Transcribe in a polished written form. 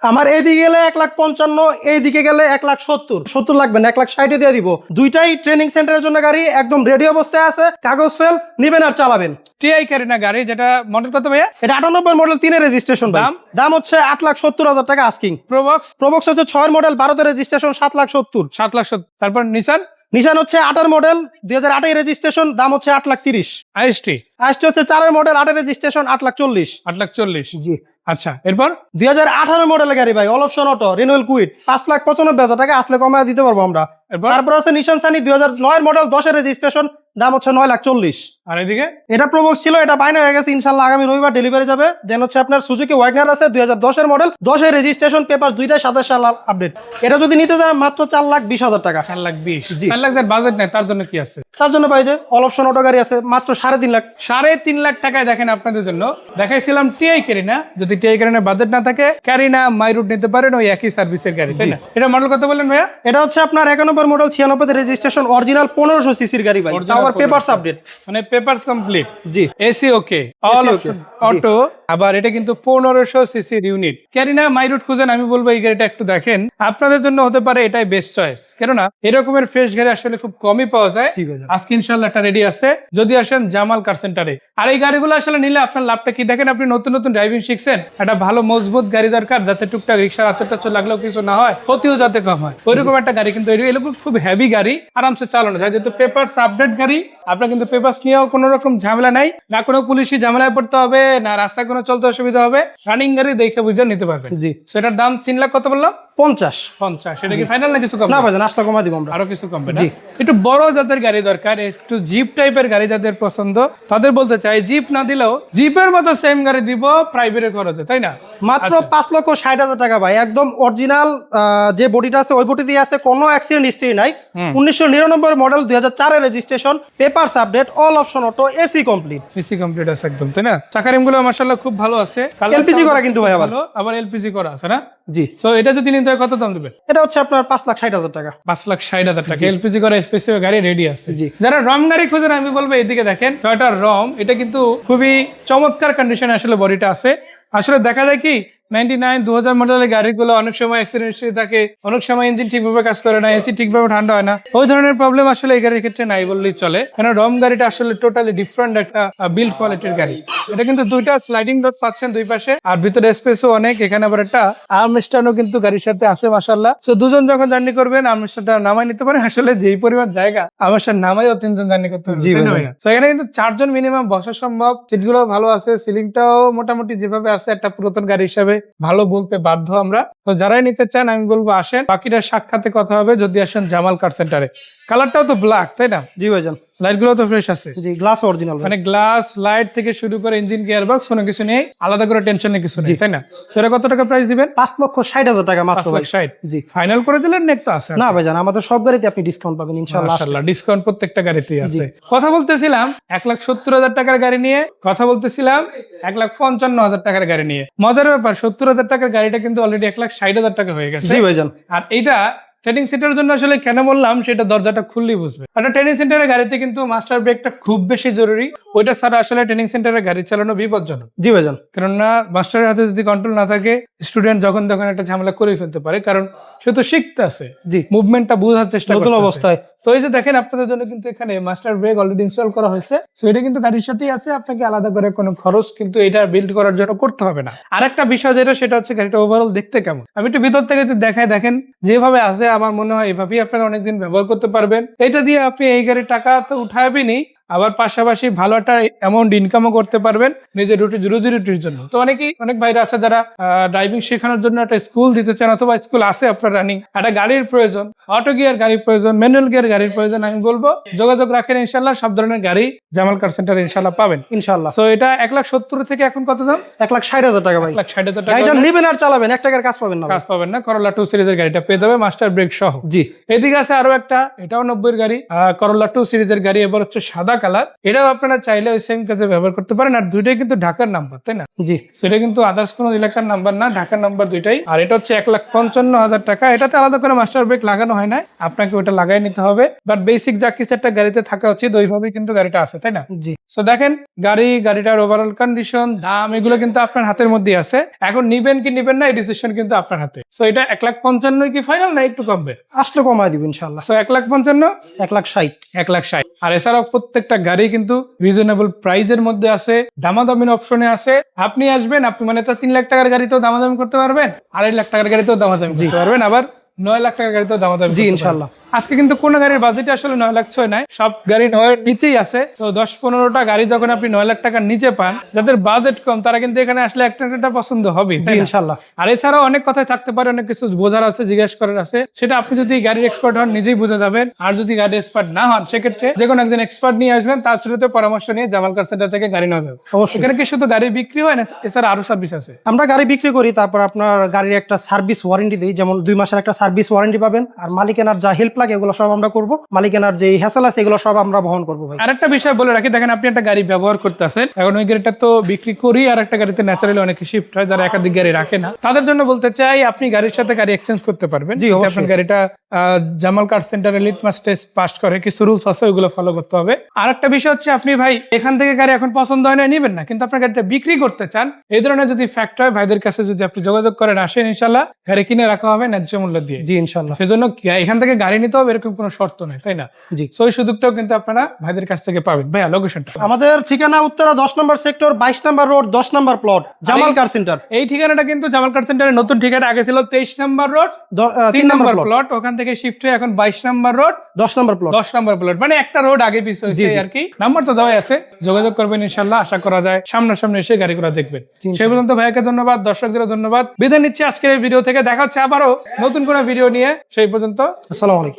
আমার এইদিকে গেলে 1,55,000, এইদিকে গেলে 1,70,000 লাগবে না, 1,60,000 দিয়ে দিব। দুইটাই ট্রেনিং সেন্টারের জন্য গাড়ি, একদম রেডি অবস্থায় আছে, কাগজ ফেল, নিবেন আর চালাবেন। টিআই ক্যারিনা গাড়ি, যেটা মডেল কত ভাইয়া? এটা 98 মডেল, 3 রেজিস্ট্রেশন। দাম হচ্ছে 8,70,000 টাকা আস্কিং। প্রবক্স হচ্ছে 6 মডেল, 12 রেজিস্ট্রেশন, 7,70,000। 7,70,000। তারপর নিশান হচ্ছে 8 মডেল, 2008 রেজিস্ট্রেশন, দাম হচ্ছে 8,30,000। আইএসটি হচ্ছে 4 মডেল, 8 রেজিস্ট্রেশন, 8,40,000। 8,40,000। জি। আচ্ছা, এরপর 2018 মডেলের গাড়ি ভাই, all option auto, renewal quit, 5,95,000 টাকা আসলে কমায় দিতে পারবো আমরা। তারপর আছে নিশান সানি 2009 মডেল, 10 রেজিস্ট্রেশন, দাম হচ্ছে 9,40,000। আর এদিকে এটা প্রবক্স ছিল, এটা বাইনা হয়ে গেছে, ইনশাআল্লাহ আগামী রবিবার ডেলিভারি যাবে। দেন হচ্ছে আপনার সুজুকি ওয়াগনার আছে 2010 মডেল, 10 রেজিস্ট্রেশন, পেপার দুইটাই 27 সাল আপডেট। এটা যদি নিতে চান মাত্র 4,20,000 টাকা। 4,20,000। জি। 4,00,000 বাজেট নেই, তার জন্য কি আছে? তার জন্য পাই যে অল অপশন অটো গাড়ি আছে মাত্র 3.5 লাখ। 3.5 লাখ টাকায় দেখেন আপনাদের জন্য দেখাইছিলাম টিআই ক্যারিনা। যদি টিআই ক্যারিনার বাজেট না থাকে, ক্যারিনা মাইরুট নিতে পারেন, ওই একই সার্ভিসের গাড়ি, তাই না? এটা মডেল কত বললেন ভাইয়া? এটা হচ্ছে আপনার 91 মডেল, 96 রেজিস্ট্রেশন, অরিজিনাল 1500 সিসির গাড়ি ভাই, আবার পেপারস আপডেট, মানে পেপারস কমপ্লিট। জি। AC okay, all option auto, আবার এটা কিন্তু 1500 সিসির ইউনিট। ক্যারিনা মাইরুট খুঁজেন, আমি বলবো এই গাড়িটা একটু দেখেন, আপনাদের জন্য হতে পারে এটাই বেস্ট চয়েস। কেননা এরকমের ফ্রেশ গাড়ি আসলে খুব কমই পাওয়া যায়। আজকে ইনশাআল্লাহ একটা রেডি আছে, যদি আসেন জামাল কার সেন্টারে। আর এই গাড়িগুলো আসলে নিলে আপনার লাভটা কি দেখেন, আপনি নতুন নতুন ড্রাইভিং শিখছেন, একটা ভালো মজবুত গাড়ি দরকার, যাতে টুকটাক রিক্সার আচর লাগলেও কিছু না হয়, ক্ষতিও যাতে কম হয়, ওইরকম একটা গাড়ি। কিন্তু এরকম খুব হেভি গাড়ি, আরামসে চালানো যায়, যেহেতু পেপারস আপডেট গাড়ি। আপনার কিন্তু পেপারস নিয়েও কোনো রকম ঝামেলা নাই, না কোনো পুলিশি ঝামেলায় পড়তে হবে, না রাস্তায় কোনো চলতে অসুবিধা হবে। রানিং গাড়ি দেখে বুঝে নিতে পারবেন। জি। সেটার দাম 3 লাখ কত বললাম? 50। সেটা কি ফাইনাল না কিছু কম? না ভাই, আসলে কমা দিব আমরা, আরো কিছু কমবে না? একটু বড় যাদের গাড়ি দরকার, একটু জিপ টাইপের গাড়ি যাদের পছন্দ, তাদের বলতে চাই জিপ না দিলেও জিপের মতো সেম গাড়ি দিব প্রাইভেটে খরচে, তাই না? মাত্র 5,60,000 টাকা ভাই, একদম অরিজিনাল যে বডিটা আছে ওই বডি দিয়ে আছে, কোনো অ্যাক্সিডেন্ট হিস্ট্রি নাই। 1999 model, 2004 registration, papers update, all option auto, AC complete. AC complete আছে একদম, তাই না? চাকারিম গুলো মাশাআল্লাহ খুব ভালো আছে, এলপিজি করা কিন্তু ভাই, আবার এলপিজি করা আছে না? জি। সো এটা যদি নিতে হয় কত দাম দিবেন? এটা হচ্ছে আপনার 5,60,000 টাকা। 5,60,000 টাকা এলপিজি করা স্পেসিফিক গাড়ি রেডি আছে। জি। যারা রম গাড়ি খোঁজেন, আমি বলবো এদিকে দেখেন, টয়োটা রম। এটা কিন্তু খুবই চমৎকার কন্ডিশনে আসলে বডিটা আছে। আসলে দেখা যায় কি 99 2000 মডেলের গাড়িগুলো অনেক সময় অ্যাক্সিডেন্ট হিস্ট্রি থাকে, অনেক সময় ইঞ্জিন ঠিকভাবে কাজ করে না, এসি ঠিকভাবে ঠান্ডা হয় না, ওই ধরনের প্রবলেম আসলে এই গাড়ির ক্ষেত্রে নাই বললেই চলে। কারণ রম গাড়িটা আসলে টোটালি ডিফারেন্ট একটা বিল্ড কোয়ালিটির গাড়ি। এটা কিন্তু দুইটা স্লাইডিং ডোর পাচ্ছেন দুই পাশে, আর ভিতরে স্পেসও অনেক। এখানে আবার একটা আর্মস্ট্যান্ডও কিন্তু গাড়ির সাথে আছে মাশাআল্লাহ। তো দুজন যখন জার্নি করবেন আর্মস্ট্যান্ডটা নামাই নিতে পারেন। আসলে যেই পরিমাণ জায়গা, আর্মস্ট্যান্ড নামাইও 3 জন জার্নি করতে পারবে। তো এখানে কিন্তু 4 জন মিনিমাম বসা সম্ভব। সিটগুলো ভালো আছে, সিলিংটাও মোটামুটি যেভাবে আছে একটা পুরাতন গাড়ি হিসাবে ভালো বলতে বাধ্য আমরা। তো যারাই নিতে চান আমি বলবো আসেন, বাকিটা সাক্ষাতে কথা হবে যদি আসেন জামাল কার সেন্টারে। কালারটাও তো ব্ল্যাক, তাই না? জি ভাইজান। লাইট গুলো তো ফ্রেশ আছে। জি, গ্লাস অরিজিনাল, মানে গ্লাস লাইট থেকে শুরু করে ইঞ্জিন গিয়ার বক্স কোনো কিছু নেই, আলাদা করে টেনশন নেই, কিছু নেই, তাই না? সেটা কত টাকা প্রাইস দিবেন? 5,60,000 টাকা মাত্র ভাই। 5,60,000। জি। ফাইনাল করে দিলেন নেট তো আছে না ভাইজান, আমাদের সব গাড়িতে আপনি ডিসকাউন্ট পাবেন ইনশাআল্লাহ। মাশাআল্লাহ, ডিসকাউন্ট প্রত্যেকটা গাড়িতেই আছে। কথা বলতেছিলাম 1,70,000 টাকার গাড়ি নিয়ে, কথা বলতেছিলাম 1,55,000 টাকার গাড়ি নিয়ে। মজার ব্যাপার, 70,000 টাকার গাড়িটা কিন্তু অলরেডি 1,60,000 টাকা হয়ে গেছে। জি ভাইজান। আর এইটা ট্রেনিং সেন্টারের জন্য আসলে কেন বললাম সেটা দরজাটা খুললেই বুঝবে। একটা ট্রেনিং সেন্টারের গাড়িতে কিন্তু মাস্টার ব্রেকটা খুব বেশি জরুরি। ওইটা ছাড়া আসলে ট্রেনিং সেন্টারে গাড়ি চালানো বিপজ্জনক। জি ভাইজান। কেননা মাস্টারের হাতে যদি কন্ট্রোল না থাকে, স্টুডেন্ট যখন তখন একটা ঝামেলা করে ফেলতে পারে, কারণ সে তো শিখতে আছে। জি। মুভমেন্টটা বোঝার চেষ্টা নতুন অবস্থায়। তো এই যে দেখেন আপনাদের জন্য কিন্তু এখানে মাস্টার ব্রেক অলরেডি ইনস্টল করা হয়েছে। সো এটা কিন্তু গাড়ির সাথেই আছে, আপনাকে আলাদা করে কোনো খরচ কিন্তু এটা বিল্ড করার জন্য করতে হবে না। আর একটা বিষয় যেটা, সেটা হচ্ছে গাড়িটা ওভারঅল দেখতে কেমন। আমি একটু ভিতর থেকে যদি দেখাই, দেখেন যেভাবে আছে, আমার মনে হয় এভাবেই আপনারা অনেকদিন ব্যবহার করতে পারবেন। এটা দিয়ে আপনি এই গাড়ির টাকা তো উঠাবেনই, আবার পাশাপাশি ভালো একটা অ্যামাউন্ট ইনকামও করতে পারবেন নিজের রুজির জন্য। তো অনেক ভাইরা আছে যারা ড্রাইভিং শেখানোর জন্য একটা স্কুল দিতে চান, অথবা স্কুল আছে আপনার রানিং, একটা গাড়ির প্রয়োজন, অটো গিয়ার গাড়ির প্রয়োজন, ম্যানুয়াল গিয়ার গাড়ির প্রয়োজন, আমি বলবো যোগাযোগ রাখেন, ইনশাল্লাহ সব ধরনের গাড়ি জামাল কার সেন্টারে ইনশাল্লাহ পাবেন ইনশাল্লাহ। তো এটা 1,70,000 থেকে এখন কত দাম? 1,60,000 টাকা ভাই। 1,60,000 টাকা এটা নেবেন আর চালাবেন, 1 টাকার কাজ পাবেন না। কাজ পাবেন না। করোলা 2 সিরিজের গাড়িটা পেয়ে যাবে মাস্টার ব্রেক সহ। জি। এদিকে আছে আরো একটা, এটাও 90 এর গাড়ি, করোলা 2 সিরিজের গাড়ি। এবার হচ্ছে সাদা কালার, এটাও আপনারা চাইলে ওই সেম কাজে ব্যবহার করতে পারেন। আর দুইটাই কিন্তু ঢাকার নাম্বার, তাই না? জি। সেটা কিন্তু আদার্স কোনো এলাকার নাম্বার না, ঢাকার নাম্বার দুইটাই। আর এটা হচ্ছে 1,55,000 টাকা। এটাতে আলাদা করে মাস্টার ব্রেক লাগানো হয় না, আপনাকে ওটা লাগাই নিতে হবে। বাট বেসিক যা কিছু একটা গাড়িতে থাকা উচিত ওইভাবেই কিন্তু গাড়িটা আছে, তাই না? জি। সো দেখেন গাড়িটার ওভারঅল কন্ডিশন, দাম, এগুলো কিন্তু আপনার হাতের মধ্যে আছে। এখন নিবেন কি নিবেন না এই ডিসিশন কিন্তু আপনার হাতে। সো এটা 1,55,000 কি ফাইনাল না একটু কমবে? আসলে কমায় দিব ইনশাল্লাহ। সো 1,55,000, 1,60,000। 1,60,000। আর এছাড়াও প্রত্যেকটা গাড়ি কিন্তু রিজনেবল প্রাইজের মধ্যে আছে, দামাদামির অপশনে আছে। আপনি আসবেন, আপনি মানে তো 3 লাখ টাকার গাড়িতেও দামাদামি করতে পারবেন, 2.5 লাখ টাকার গাড়িতেও দামাদামি করতে পারবেন, আবার 9 লাখ টাকার গাড়িতেও দামাদামি জি করতে ইনশাল্লাহ। পারবেন। আজকে কিন্তু কোন গাড়ির বাজেট আসলে 9 লাখ 6 নাই, সব গাড়ি 9 এর নিচেই আছে। তো 10-15টা গাড়ি যখন আপনি 9 লাখ টাকার নিচে পান, যাদের বাজেট কম তারা কিন্তু এখানে আসলে একটা পছন্দ হবে। জি ইনশাল্লাহ। আর এছাড়াও অনেক কথাই থাকতে পারে, অনেক কিছু বোঝার আছে, জিজ্ঞেস করার আছে, সেটা আপনি যদি গাড়ির এক্সপার্ট হন নিজেই বুঝে যাবেন। আর যদি গাড়ির এক্সপার্ট না হন সেক্ষেত্রে যে কোনো একজন এক্সপার্ট নিয়ে আসবেন, তার সাথে পরামর্শ নিয়ে জামাল কার সেন্টার থেকে গাড়ি নেওয়া যাবে। অবশ্যই। এখানে কি শুধু গাড়ি বিক্রি হয় না, এছাড়া আরো সার্ভিস আছে? আমরা গাড়ি বিক্রি করি, তারপর আপনার গাড়ির একটা সার্ভিস ওয়ারেন্টি দিই, যেমন 2 মাসের একটা সার্ভিস ওয়ারেন্টি পাবেন। আর মালিকানার যা হেল্প লাগে এগুলো সব আমরা করব, মালিকানার যে হ্যাসেল আছে এগুলো সব আমরা বহন করবো ভাই। আরেকটা বিষয় বলে রাখি, দেখেন আপনি একটা গাড়ি ব্যবহার করতেছেন, এখন ওই গাড়িটা তো বিক্রি করি আর একটা গাড়িতে ন্যাচারালি অনেকে শিফট হয়, যারা একাধিক গাড়ি রাখে না, তাদের জন্য বলতে চাই আপনি গাড়ির সাথে গাড়ি এক্সচেঞ্জ করতে পারবেন। জি, অবশ্যই। আপনার গাড়িটা জামাল কার সেন্টার এলিট মাস টেস্ট পাস করে, কিছু রুলস আছে ওইগুলো ফলো করতে হবে। আরেকটা বিষয় হচ্ছে আপনি ভাই এখান থেকে গাড়ি এখন পছন্দ হয় না নিবেন না, কিন্তু আপনার গাড়িটা বিক্রি করতে চান, এই ধরনের যদি ফ্যাক্ট হয় ভাইদের কাছে যদি আপনি যোগাযোগ করেন, আসেন, ইনশাল্লাহ গাড়ি কিনে রাখা হবে ন্যায্য মূল্য দিয়ে। জি ইনশাল্লাহ। সেজন্য এখান থেকে গাড়ি নিতে হবে এরকম কোনো শর্ত নেই, তাই না? জি। সো এই সুযোগটাও কিন্তু আপনারা ভাইদের কাছ থেকে পাবেন। ভাইয়া লোকেশনটা? আমাদের ঠিকানা উত্তরা 10 নম্বর সেক্টর, 22 নম্বর রোড, 10 নম্বর প্লট, জামাল কার সেন্টার। এই ঠিকানাটা কিন্তু জামাল কার সেন্টারের নতুন ঠিকানা, আগে ছিল 23 নম্বর রোড 3 নম্বর প্লট, ওখান থেকে শিফট হয়ে এখন 22 নম্বর রোড 10 নম্বর প্লট। 10 নম্বর প্লট, মানে একটা রোড আগে পিছু হয়েছে আর কি। নাম্বার তো দেওয়াই আছে, যোগাযোগ করবেন ইনশাআল্লাহ। আশা করা যায় সামনাসামনি এসে গাড়িগুলো দেখবেন। সেই পর্যন্ত ভাইয়াকে ধন্যবাদ, দর্শকদের ধন্যবাদ, বিদায় নিচ্ছি আজকের এই ভিডিও থেকে। দেখা হচ্ছে আবারও নতুন কোনো ভিডিও নিয়ে, সেই পর্যন্ত আসসালামু আলাইকুম।